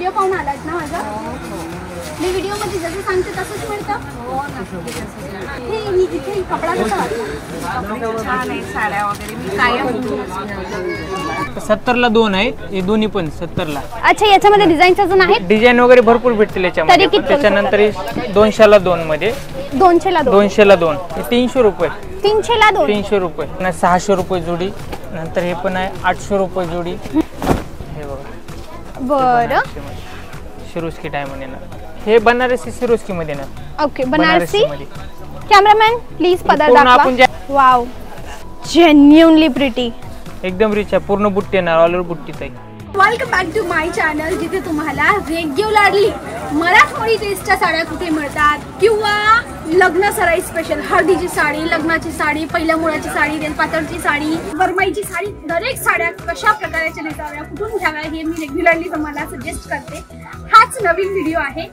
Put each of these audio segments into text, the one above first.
Video पाहून आलात ना माझा? मी व्हिडिओ मध्ये जसं सांगते तसंच मिळतं? हो नक्की. इथे कपडा कसा वाटतो? छान आहे साड्या वगैरे. मी कायम 70 ला 2 आहेत, हे दोन्ही पण 70 ला. अच्छा, याच्यामध्ये डिझाईन्स अजून आहेत? डिझाईन वगैरे भरपूर भेटतील याच्यामध्ये. त्याच्यानंतर 200 ला 2 मध्ये. 200 ला 2. 200 ला 2 हे 300 रुपये. 300 ला 2. 300 रुपये. 600 रुपये जोडी. नंतर हे पण आहे 800 रुपये जोडी. हे बघा. बरं. सिरोस्की डायमंड येणार. हे बनारसी सिरोस्की मध्ये येणार. ओके, बनारसी. कॅमेरामॅन प्लीज पदर दाखवा. Wow, genuinely pretty. एकदम रिच आहे. पूर्ण बुट्टी येणार, ऑल ओव्हर बुट्टीच आहे. Welcome back to my channel, जिथे तुम्हाला रेग्युलरली मराठमोळी टेस्टच्या साड्या कुठे मिळतात किंवा लग्न सराई स्पेशल, हळदीची साडी, लग्नाची साडी, पहिल्या मुळाची साडी, रेलपातळची साडी, वरमाईची साडी, दरेक साड्या कशा प्रकारच्या नेसाव्या, कुठून घ्याव्या हे मी रेग्युलरली तुम्हाला सजेस्ट करते. हाच नवीन व्हिडिओ आहे.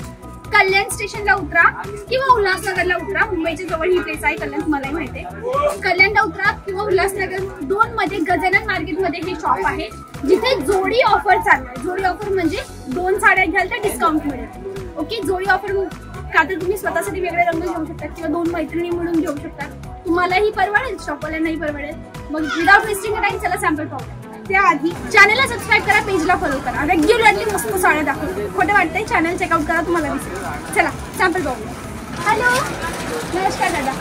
कल्याण स्टेशनला उतरा किंवा उल्हासनगरला उतरा. मुंबईच्या जवळ ही प्लेस आहे कल्याण, तुम्हालाही माहिती आहे. कल्याणला उतरा किंवा उल्हासनगर 2 मध्ये गजानन मार्केटमध्ये हे शॉप आहे, जिथे जोडी ऑफर चालू आहे. जोडी ऑफर म्हणजे 2 साड्या घ्याल तर डिस्काउंट मिळेल. ओके, जोडी ऑफर का तर तुम्ही स्वतःसाठी वेगळे रंग घेऊ शकता किंवा 2 मैत्रिणी म्हणून घेऊ शकता. तुम्हालाही परवडेल, शॉपवाल्यांनाही परवडेल. मग विदाउट वेस्टिंग टाइम चला सॅम्पल पाहू. त्याआधी चॅनलला सबस्क्राईब करा, पेजला फॉलो करा. रेग्युलरली मस्त साड्या दाखवते. खोटं वाटतंय, चॅनल चेकआउट करा, तुम्हाला दिसेल. चला सॅम्पल पाहू. हॅलो, नमस्कार दादा.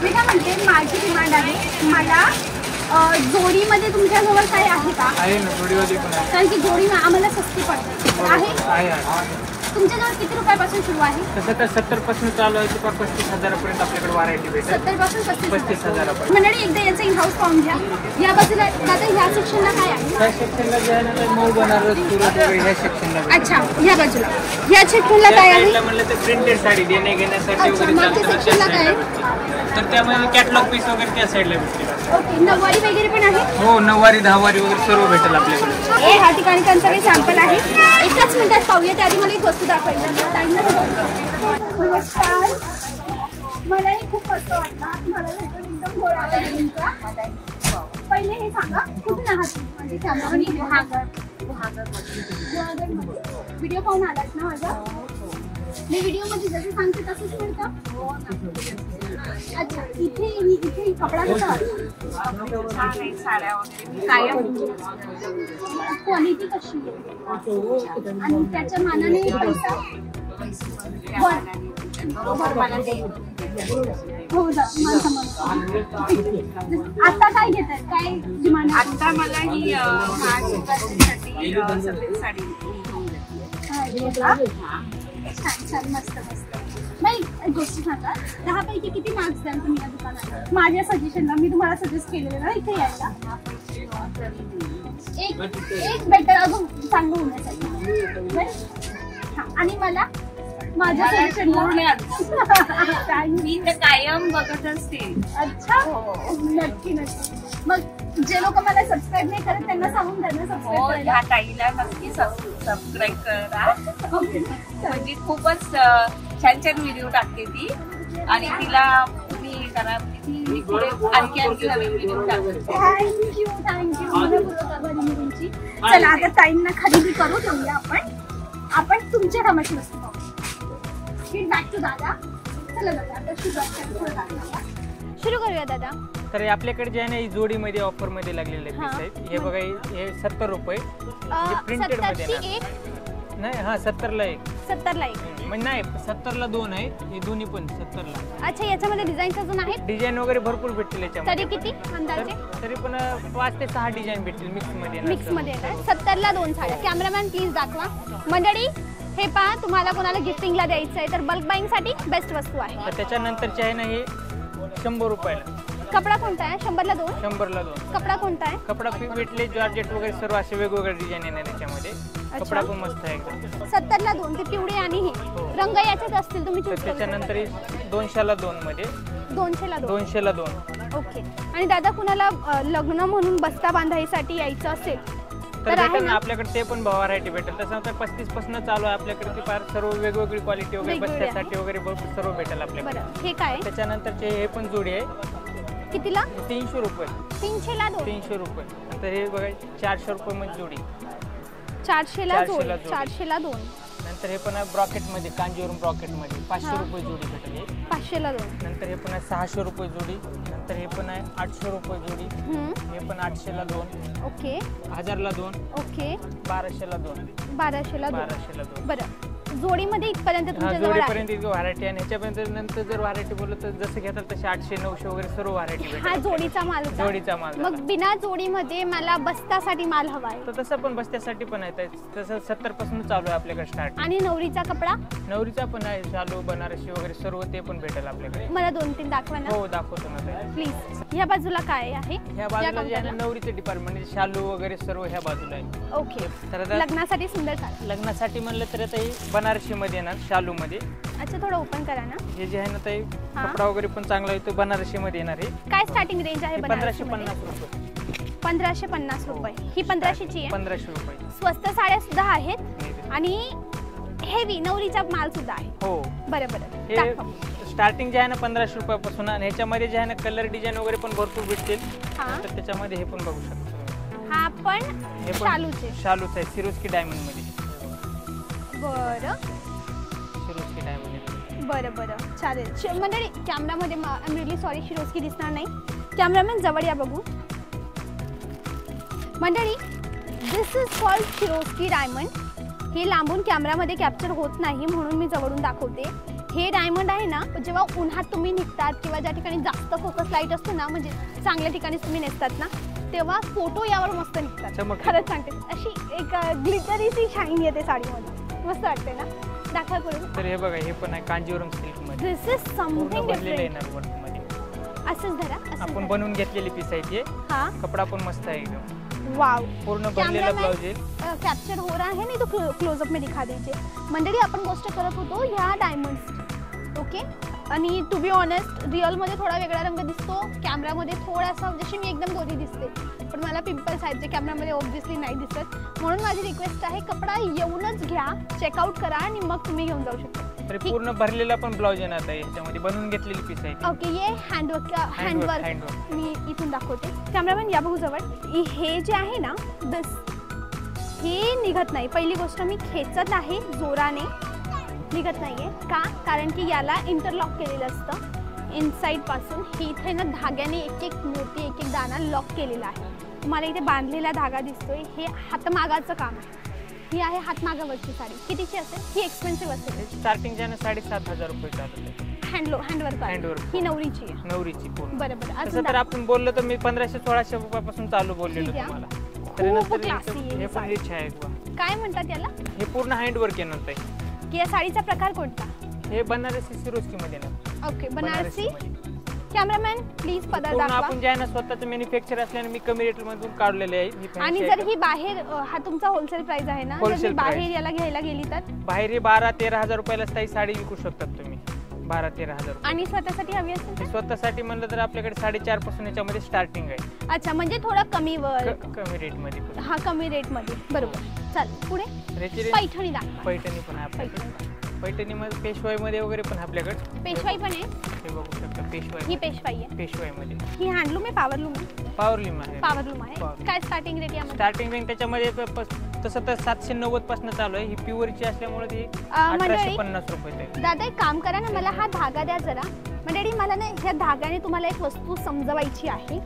मी काय म्हणते, माझी डिमांड आहे, मला जोडीमध्ये तुमच्याजवळ काय आहे का? आहे ना, जोडीमध्ये पण आहे. कारण की जोडी आम्हाला सस्ती पडते. आहे तुमच्याजवळ किती रुपयापासून सुरू आहे? तसं तर 70 पासून चालू आहे, तर 35,000 पर्यंत आपल्याकडे व्हरायटी भेटेल. 70 पासून 35,000 पर्यंत. मंडळी एकदा याचा इन हाऊस पाहून घ्या. या बाजूला दादा ह्या सेक्शनला काय आहे? त्या सेक्शनला जे आहे ना, ते मऊ बनारस सुरत वगैरे ह्या सेक्शनला. अच्छा, ह्या बाजूला ह्या सेक्शनला काय आहे? म्हणलं तर प्रिंटेड साडी देणे घेण्यासाठी अच्छा, वगैरे मग त्या सेक्शनला काय आहे? तर त्यामध्ये कॅटलॉग पीस वगैरे त्या साईडला भेटतील. ओके, नऊवारी वगैरे पण आहे? हो, 9वारी 10वारी वगैरे सर्व भेटेल आपल्याकडे. ह्या ठिकाणी त्यांचं काही सॅम्पल आहे. एकाच मिनिटात पाहूया. त्याआधी मला एक वस्तू दाखवायची. नमस्कार. मलाही खूप मस्त वाटला. मला एकदम गोड आवडला. पहिले हे सांगा, कुठून आहात? म्हणजे व्हिडिओ पाहून आलात ना माझा? मी व्हिडिओ मध्ये जसं सांगते तसंच मिळतं? अच्छा, इथे कपडा कसा वाटतो? छान आहे साड्या वगैरे. मी कायम क्वालिटी कशी आहे आणि त्याच्या मानाने पैसा? हो, आता काय घेतात? काय डिमांड? आता मला ही महाशिवरात्रीसाठी सफेद साडी छान छान, मस्त मस्त. नाही, एक गोष्ट सांगा, 10 पैकी किती मार्क्स द्याल तुम्ही या दुकानाला? माझ्या सजेशनला मी तुम्हाला सजेस्ट केलेलं ना इथे यायला. एक बेटर अजून चांगलं होण्यासाठी. हां, आणि मला माझ्या सजेशनला मी तर कायम बघत असते. अच्छा, नक्की नक्की. मग जे लोक मला सबस्क्राईब नाही करत त्यांना सांगून द्या ना सबस्क्राईब करायला. ह्या ताईला नक्की सबस्क्राईब करा. म्हणजे खूपच छान छान व्हिडिओ टाकते ती आणि तिला तुम्ही करा. ती पुढे आणखी नवीन व्हिडिओ टाकते. Thank you thank you. तुमची. चला आता ताईंना खरेदी करू देऊया आपण तुमच्या कामाची वस्तू पाहू. बॅक टू दादा. चला दादा, आता सुरू करूया दादा. तर आपल्याकडे जे आहे ना, जोडीमध्ये ऑफर मध्ये लागलेले पीस आहेत. हे बघा, हे 70 रुपये प्रिंटेड मध्ये नाही. हा, 70 ला 1. 70 ला 1 म्हणजे नाही, 70 ला 2 आहेत. हे दोन्ही पण 70 ला. अच्छा, याच्यामध्ये डिझाईन्स अजून आहेत? डिझाईन वगैरे भरपूर भेटतील याच्यामध्ये. तरी किती अंदाजे? तरी पण 5 ते 6 डिझाईन भेटतील मिक्स मध्ये. 70 ला 2 साड्या. कॅमेरामॅन प्लीज दाखवा. मंडळी हे पहा, तुम्हाला कोणाला गिफ्टिंगला द्यायचं आहे तर बल्क बाईंग साठी बेस्ट वस्तू आहे. त्याच्यानंतरचे आहे ना, हे 100 रुपयाला. कपडा कोणता आहे? 100 ला 2. 100 ला 2. कपडा कोणता आहे? कपडा भेटले, जॉर्जेट वगैरे सर्व असे वेगवेगळे डिझाईन येणार याच्यामध्ये. कपडा पण मस्त आहे एकदम. 70 ला 2 ते पिवळे आणि हे रंग याचेच असतील, तुम्ही चूज करू. त्याच्यानंतर 200 ला 2 मध्ये. 200 ला 2. 200 ला 2. ओके. आणि दादा कुणाला लग्न म्हणून बस्ता बांधायसाठी यायचं असेल तर भेटेल ना आपल्याकडे. ते पण व्हरायटी भेटेल. तसं तर 35 पासून चालू आहे आपल्याकडे. ती फार सर्व वेगवेगळी क्वालिटी वगैरे बस्त्यासाठी वगैरे सर्व भेटेल आपल्याकडे. हे काय? त्याच्यानंतरचे हे पण जोडी आहे. कितीला? 300 रुपये. 300 ला 2. 300 रुपये. नंतर हे बघा, 400 रुपये मध्ये जोडी. 400ला 400 ला जोडी, जोडी. 400ला 2. नंतर हे पण आहे ब्रॉकेट मध्ये, कांजीवरम ब्रॉकेट मध्ये 500 रुपये जोडी भेटेल हे. 500ला 2. नंतर हे पण आहे 600 रुपये जोडी. नंतर हे पण आहे 800 रुपये जोडी. हे पण 800ला 2. ओके 1000ला 2. ओके 1200ला 2. 1200ला 2. 1200ला 2. बरं, जोडीमध्ये इथपर्यंत हा तुमच्या जवळ जोडीपर्यंत आहे. इतकी व्हरायटी आहे. ह्याच्यापर्यंत नंतर जर व्हरायटी बोललं तर जसं घेताल तसे 800 900 वगैरे सर्व व्हरायटी हा भेटेल. जोडीचा माल होता. जोडीचा माल मग झाला. बिना जोडीमध्ये मला बस्तासाठी माल हवा आहे. तर तसं पण बस्त्यासाठी पण आहे. तसं 70 पासून चालू आहे आपल्याकडे स्टार्ट. आणि नवरीचा कपडा नवरीचा पण आहे, शालू बनारसी वगैरे सर्व ते पण भेटेल आपल्याकडे. मला 2-3 दाखवा ना हो दाखवतो ना ताई. प्लीज. ह्या बाजूला काय आहे? ह्या बाजूला जे आहे ना नवरीचं डिपार्टमेंट म्हणजे शालू वगैरे सर्व ह्या बाजूला आहे. ओके. तर आता लग्नासाठी सुंदर साडी. लग्नासाठी म्हणलं तर आता हे बनारसी मध्ये येणार, शालू मध्ये. अच्छा, थोडं ओपन करा ना. हे जे आहे ना ताई हा. कपडा वगैरे पण चांगला आहे, तो बनारसी मध्ये येणार आहे. काय स्टार्टिंग रेंज आहे? 1550 रुपये. 1550 रुपये. ही 1500ची आहे. 1500 रुपये. स्वस्त साड्या सुद्धा आहेत आणि हेवी नवरीचा माल सुद्धा आहे. हो बरं बरं, हे दाखवा. स्टार्टिंग जे आहे ना 1500 रुपयापासून, आणि ह्याच्यामध्ये जे आहे ना कलर डिझाईन वगैरे पण भरपूर भेटतील. हा. तर त्याच्यामध्ये हे पण बघू शकतो. हा पण हे पण शालूचे. शालूच आहे, सिरोस्की डायमंड मध्ये. बरं सिरोस्की डायमंड. बरं बरं, चालेल. मंडळी कॅमेरामध्ये आय एम रिअली सॉरी शिरोस्की दिसणार नाही. कॅमेरामॅन जवळ या बघू. मंडळी दिस इज कॉल्ड शिरोस्की डायमंड. हे लांबून कॅमेरामध्ये कॅप्चर होत नाही म्हणून मी जवळून दाखवते. हे डायमंड आहे ना, जेव्हा उन्हात तुम्ही निघतात किंवा ज्या ठिकाणी जास्त फोकस लाईट असतो ना, म्हणजे चांगल्या ठिकाणी तुम्ही नेसतात ना, तेव्हा फोटो यावर मस्त निघतात. खरंच सांगते, अशी एक ग्लिटरीची शाईन येते साडीमध्ये, मस्त वाटते ना. दाखवा करून. तर हे बघा, हे पण आहे कांजीवरम सिल्क मध्ये. दिस इज समथिंग डिफरंट. येणार वर्क मध्ये. असंच धरा, असंच आपण धरा. बनवून घेतलेली पीस आहे ते. हाँ कपडा पण मस्त आहे एकदम. वाव, पूर्ण भरलेला ब्लाउज आहे. कैप्चर हो रहा है, नहीं तो क्लोजअप में दिखा दीजिए. मंडळी आपण गोष्ट करत होतो ह्या डायमंड्स. ओके. आणि टू बी ऑनेस्ट रिअलमध्ये थोडा वेगळा रंग दिसतो, कॅमेरामध्ये थोडासा, जशी मी एकदम गोरी दिसते पण मला पिंपल्स आहेत जे कॅमेरामध्ये ऑब्व्हियसली नाही दिसत. म्हणून माझी रिक्वेस्ट आहे, कपडा येऊनच घ्या, चेकआउट करा आणि मग तुम्ही घेऊन जाऊ शकता. तरी पूर्ण भरलेला पण ब्लाउज येणार आहे, ह्याच्यामध्ये बनवून घेतलेली पीस आहे. ओके. ये हँडवर्क मी इथून दाखवते. कॅमेरामॅन या बघू जवळ. हे जे आहे ना दिस, हे निघत नाही. पहिली गोष्ट मी खेचत आहे जोराने, निघत नाहीये. का? कारण की याला इंटरलॉक केलेलं असतं इनसाइड पासून. ही इथे ना धाग्याने एक एक मोती, एक एक दाना लॉक केलेला आहे. तुम्हाला इथे बांधलेला धागा दिसतोय, हे हातमागाचं काम आहे. ही आहे हातमागावरची साडी. कितीची असेल? ही एक्सपेन्सिव्ह असेल. स्टार्टिंग जे 7500 रुपये चालू आहे. हँडवर्क. ही नवरीची आहे. नवरीची पूर्ण. बरं बरं. तसं अजून तर आपण बोललो तर मी 1500-1600 रुपयापासून चालू बोललेलो ठीक आहे. तुम्हाला. खूप तर नंतर classy आहे हे ही पण साडी. रिच आहे एकदम. काय म्हणतात याला? हे पूर्ण हँडवर्क येणार आहे. की या साडीचा प्रकार कोणता? हे बनारसी सिरोस्की मध्ये येणार. ओके. बनारसी. मध्ये. कॅमेरामॅन प्लीज पदर पूर्ण दाखवा. आपण जे आहे ना स्वतःचं मॅन्युफॅक्चर असल्याने मी कमी रेट मधून काढलेले आहे. ही आणि fancy जर item. ही बाहेर हा तुमचा होलसेल प्राइस आहे ना, जर मी Wholesale बाहेर price. याला घ्यायला गेली तर? बाहेर हे 12-13 हजार रुपयाला काही साडी विकू शकतात तुम्ही. 12-13 हजार रुपये. आणि स्वतःसाठी हवी असेल तर? स्वतःसाठी म्हणलं तर आपल्याकडे 4.5 पासून याच्यामध्ये स्टार्टिंग आहे. अच्छा, म्हणजे थोडा कमी वर. कमी रेट मध्ये. हा कमी रेट मध्ये. बरोबर. चल पुढे. पैठणी दाखवा. पैठणी पण आहे आपल्याकडे. पैठणी मध्ये पेशवाई मध्ये वगैरे पण आपल्याकडे. पेशवाई पण आहे. हे बघू शकता पेशवाई. ही पेशवाई आहे. पेशवाई मध्ये. ही हँडलूम आहे, पॉवरलूम आहे? पॉवरलूम आहे. पॉवरलूम आहे. Powerloom. काय स्टार्टिंग रेट यामध्ये? स्टार्टिंग रेंज त्याच्यामध्ये तसं तर 790 पासून चालू आहे. ही प्युअरची असल्यामुळे ती मंडळी 1850 रुपये आहे. दादा एक काम करा ना, मला हा धागा द्या जरा. मंडळी मला ना ह्या धाग्याने तुम्हाला एक वस्तू समजवायची आहे.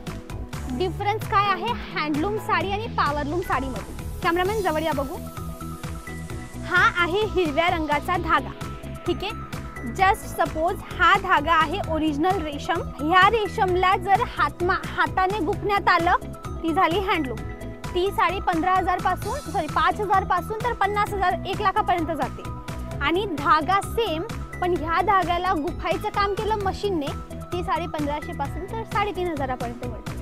डिफरन्स काय आहे हँडलूम साडी आणि पॉवरलूम साडीमध्ये. कॅमेरामॅन जवळ या बघू. हा आहे हिरव्या रंगाचा धागा. ठीक आहे. जस्ट सपोज हा धागा आहे ओरिजिनल रेशम. ह्या रेशमला जर हाताने गुंफण्यात आलं ती झाली हँडलूम. ती साडी 15,000 पासून 5,000 पासून तर 50,000 1 लाखापर्यंत जाते. आणि धागा सेम, पण ह्या धाग्याला गुंफायचं काम केलं मशीनने, ती साडी 1500 पासून तर 3,500 पर्यंत मिळते.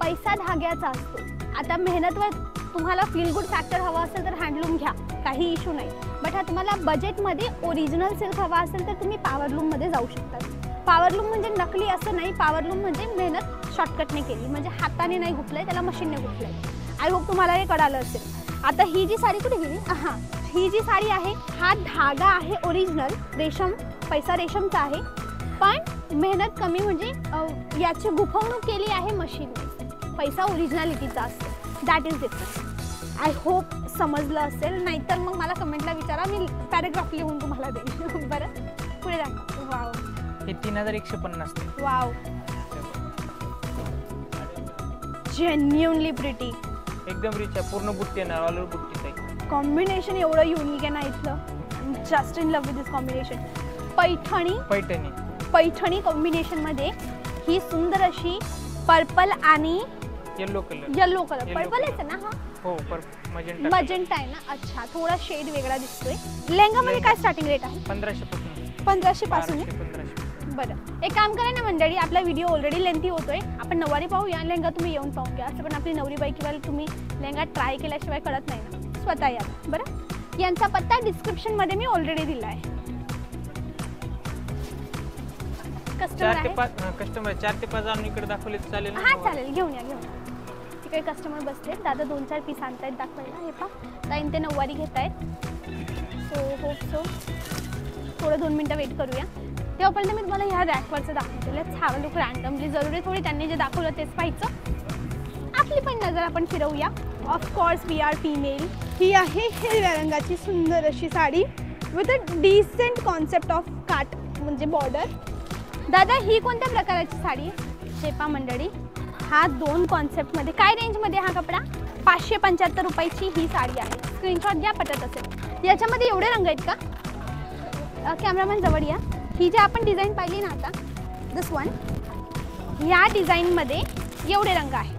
पैसा धाग्याचा असतो. आता मेहनतवर तुम्हाला फील गुड फॅक्टर हवा असेल तर हँडलूम घ्या, काही इश्यू नाही. बट हा तुम्हाला बजेटमध्ये ओरिजिनल सिल्क हवा असेल तर तुम्ही पॉवरलूममध्ये जाऊ शकता. पॉवरलूम म्हणजे नकली असं नाही, पॉवरलूम म्हणजे मेहनत शॉर्टकटने केली, म्हणजे हाताने नाही गुंफलंय, त्याला मशीनने गुंफलंय. आय होप तुम्हाला हे कळालं असेल. आता ही जी साडी कुठे गेली? हां, ही जी साडी आहे हा धागा आहे ओरिजिनल रेशम, पैसा रेशमचा आहे, पण मेहनत कमी, म्हणजे याची गुंफवणूक केली आहे मशीनने. पैसा ओरिजिनॅलिटीचा असतो. That is different. I hope समजलं असेल, नाहीतर मग मला कमेंटला विचारा, मी पॅराग्राफ लिहून तुम्हाला देईन. बरं पुढे दाखवा. वाव, हे 3150 ते. Wow, genuinely pretty. एकदम रिच आहे, पूर्ण बुट्टी येणार, ऑल ओव्हर बुट्टी आहे. कॉम्बिनेशन एवढं युनिक आहे ना इथलं, just in love with this combination. Paithani combination मध्ये ही सुंदर अशी पर्पल आणि येलो कलर पर्पलच आहे ना? हा हो, मजेंटा आहे ना. अच्छा, थोडा शेड वेगळा दिसतोय. लेहंगा मध्ये काय स्टार्टिंग रेट आहे? 1500 पासून आहे. बरं, एक काम करा ना मंडळी, आपला व्हिडिओ ऑलरेडी लेंथी होतोय, आपण नऊवारी पाहूया, लेहंगा तुम्ही येऊन पाहून घ्या. असं पण आपली नवरी बाई किंवा तुम्ही लेहंगा ट्राय केल्याशिवाय कळत नाही ना, स्वतः या. बरं, यांचा पत्ता डिस्क्रिप्शन मध्ये मी ऑलरेडी दिला आहे. कस्टमर 4 ते 5 आणून इकडे दाखवले तर चालेल? हा चालेल, घेऊन या. तिकडे कस्टमर बसले, दादा 2-4 पीस आणतायत दाखवायला. हे पा ताईन ते नऊवारी घेत आहेत. सो थोडं 2 मिनटं वेट करूया. तेव्हापर्यंत मी तुम्हाला ह्या रॅकवरचं दाखवते. Let's have a look randomly. जरुरी थोडी त्यांनी जे दाखवलं तेच पाहायचं, आपली पण नजर आपण फिरवूया. Of course we are female. ही आहे हिरव्या रंगाची सुंदर अशी sari with a decent concept of काट म्हणजे बॉर्डर. दादा ही कोणत्या प्रकाराची साडी आहे? हे पा मंडळी, हा 2 कॉन्सेप्टमध्ये. काय रेंजमध्ये हा कपडा? 575 रुपयाची ही साडी आहे. स्क्रीनशॉट घ्या पटत असेल. याच्यामध्ये एवढे रंग आहेत का? कॅमेरामॅन जवळ या. ही जी आपण डिझाईन पाहिली ना आता, दिस वन, या डिझाईनमध्ये एवढे रंग आहे.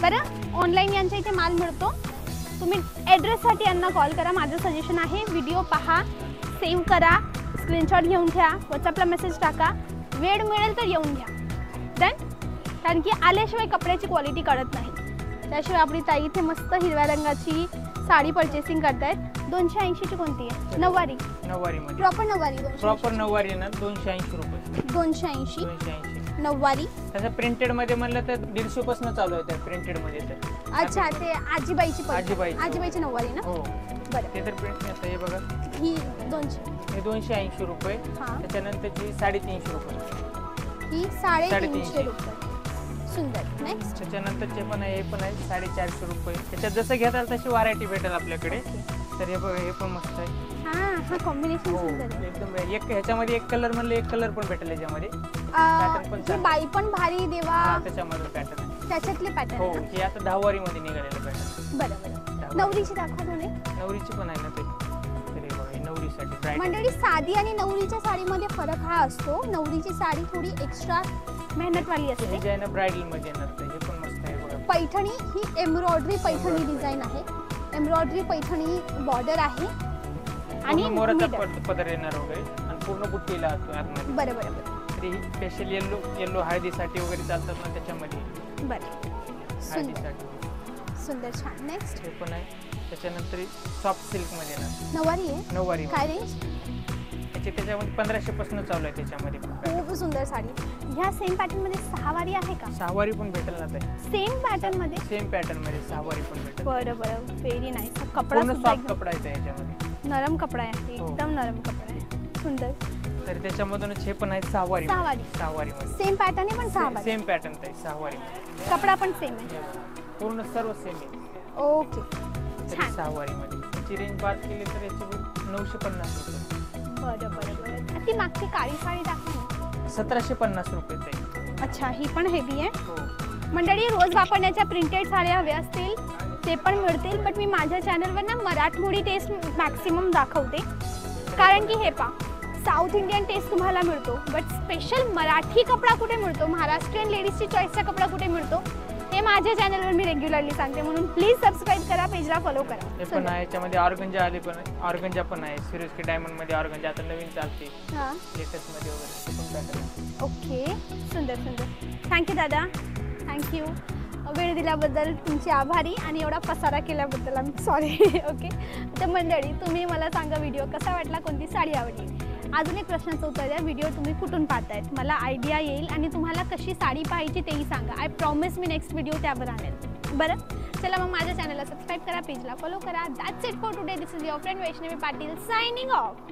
बरं, ऑनलाईन यांच्या इथे माल मिळतो. तुम्ही ॲड्रेससाठी यांना कॉल करा. माझं सजेशन आहे, व्हिडिओ पहा, सेव्ह करा, स्क्रीनशॉट घेऊन घ्या, व्हॉट्सअपला मेसेज टाका, वेळ मिळेल तर येऊन घ्या. देन, कारण की आल्याशिवाय कपड्याची क्वालिटी कळत नाही. त्याशिवाय आपली ताई इथे मस्त हिरव्या रंगाची साडी परचेसिंग करतायत. 280ची कोणती आहे? नऊवारी. प्रॉपर नऊवारी ना 280 रुपये. 280 नऊवारी. त्याचं प्रिंटेड मध्ये म्हणलं तर 150 पासून चालू आहे त्या प्रिंटेड मध्ये तर. अच्छा, ते आजीबाईची नऊवारी ना? हो बरं. ते तर प्रिंट आहे. हे बघा, ही 200. हे 280 रुपये. त्याच्यानंतरची 350 रुपये. ही 350 रुपये. सुंदर. नेक्स्ट त्याच्यानंतरचे पण आहे, हे पण आहे 450 रुपये. त्याच्यात जसं घेताल तशी व्हरायटी भेटेल आपल्याकडे. तर हे बघा, हे पण मस्त आहे. हा कॉम्बिनेशन सुंदर आहे एकदम. एक ह्याच्यामध्ये एक कलर म्हणलं, एक कलर पण भेटेल याच्यामध्ये. बाई पण भारी देवा. त्याच्यामध्ये पॅटर्न आहे, त्याच्यातले पॅटर्न. हो, हे आता 10 वारी मध्ये निघालेलं पॅटर्न. बरं. नवरीची दाखवा दोन्ही. नवरीची पण आहे ना ते. तरी बघा, नवरीसाठी मंडळी, साधी आणि नवरीच्या साडीमध्ये फरक हा असतो. नवरीची साडी थोडी एक्स्ट्रा मेहनतवाली असते. हे जे आहे ना ब्रायडल मध्ये येणार, हे पण मस्त आहे बघा. पैठणी ही एम्ब्रॉयडरी पैठणी डिझाईन आहे. एम्ब्रॉयडरी पैठणी बॉर्डर आहे आणि मोराचा पदर येणार वगैरे आणि पूर्ण बुट्टीला आतमध्ये. बरं. तरी स्पेशल येलो हळदीसाठी वगैरे चालतात ना त्याच्यामध्ये. बरं, हळदीसाठी सुंदर, छान. नेक्स्ट हे पण आहे. त्याच्यानंतर सॉफ्ट सिल्क मध्ये येणार. नऊवारी आहे. नऊवारी. काय रेंज? त्याच्यामध्ये 1500 पासून चालू आहे. त्याच्यामध्ये खूप सुंदर साडी. ह्या सेम पॅटर्न मध्ये 6 वारी आहे का? 6 वारी पण भेटेल ना ते. सेम पॅटर्न मध्ये 6 वारी पण भेटेल. बरं. Very nice. कपडा सॉफ्ट कपडा आहे याच्यामध्ये. नरम कपडा आहे, एकदम नरम कपडा आहे. सुंदर. तर त्याच्यामधूनच हे पण आहे 6 वारी. 6 वारी मध्ये सेम पॅटर्न आहे, पण 6 वारी सेम पॅटर्न आहे. 6 वारी कपडा पण सेम आहे. पूर्ण सर्व सेम आहे. ओके, छान. 6 वारी मध्ये त्याची रेंज बात केली तर याची 950 रुपये. बरं. ती मागची काळी साडी दाखवा. 1750 रुपये ते. अच्छा, ही पण हेवी आहे. हो मंडळी, रोज वापरण्याच्या प्रिंटेड साड्या हव्या असतील ते पण मिळतील, बट मी माझ्या चॅनलवर ना मराठमोळी टेस्ट मॅक्सिमम दाखवते. कारण की हे पा, साऊथ इंडियन टेस्ट तुम्हाला मिळतो, बट स्पेशल मराठी कपडा कुठे मिळतो, महाराष्ट्रीयन लेडीजची चॉईसचा कपडा कुठे मिळतो, हे माझ्या चॅनलवर मी रेग्युलरली सांगते. म्हणून प्लीज सबस्क्राईब करा, पेजला फॉलो करा. हे पण आहे. याच्यामध्ये ऑर्गंजा आले पण आहे. ऑर्गंजा पण आहे. सिरोस्की डायमंड मध्ये ऑर्गंजा आता नवीन चालते लेटेस्ट मध्ये वगैरे. ओके, सुंदर. थँक्यू दादा, थँक्यू. वेळ दिल्याबद्दल तुमची आभारी आणि एवढा पसारा केल्याबद्दल आम्ही सॉरी. ओके. तर मंडळी, तुम्ही मला सांगा व्हिडिओ कसा वाटला, कोणती साडी आवडली. अजून एक प्रश्नाचं उत्तर द्या, व्हिडिओ तुम्ही कुठून पाहतायत, मला आयडिया येईल आणि तुम्हाला कशी साडी पाहायची तेही सांगा. I promise me next video त्यावर आणेल. बरं, चला मग माझ्या चॅनलला सबस्क्राईब करा, पेजला फॉलो करा. That's it for today. This is your friend Vaishnavi Patil signing off.